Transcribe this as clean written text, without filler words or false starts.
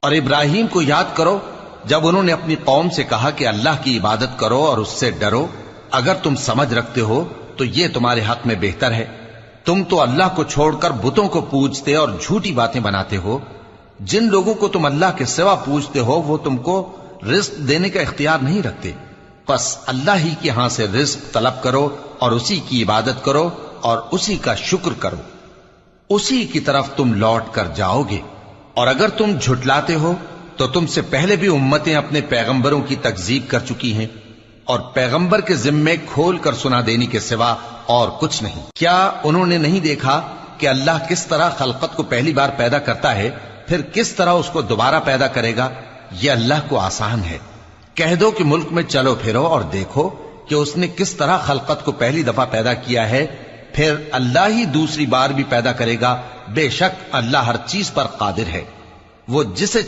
اور ابراہیم کو یاد کرو جب انہوں نے اپنی قوم سے کہا کہ اللہ کی عبادت کرو اور اس سے ڈرو، اگر تم سمجھ رکھتے ہو تو یہ تمہارے حق میں بہتر ہے۔ تم تو اللہ کو چھوڑ کر بتوں کو پوجتے اور جھوٹی باتیں بناتے ہو۔ جن لوگوں کو تم اللہ کے سوا پوجتے ہو وہ تم کو رزق دینے کا اختیار نہیں رکھتے، پس اللہ ہی کے ہاں سے رزق طلب کرو اور اسی کی عبادت کرو اور اسی کا شکر کرو، اسی کی طرف تم لوٹ کر جاؤ گے۔ اور اگر تم جھٹلاتے ہو تو تم سے پہلے بھی امتیں اپنے پیغمبروں کی تکذیب کر چکی ہیں، اور پیغمبر کے ذمے کھول کر سنا دینے کے سوا اور کچھ نہیں۔ کیا انہوں نے نہیں دیکھا کہ اللہ کس طرح خلقت کو پہلی بار پیدا کرتا ہے، پھر کس طرح اس کو دوبارہ پیدا کرے گا؟ یہ اللہ کو آسان ہے۔ کہہ دو کہ ملک میں چلو پھرو اور دیکھو کہ اس نے کس طرح خلقت کو پہلی دفعہ پیدا کیا ہے، پھر اللہ ہی دوسری بار بھی پیدا کرے گا۔ بے شک اللہ ہر چیز پر قادر ہے۔ وہ جسے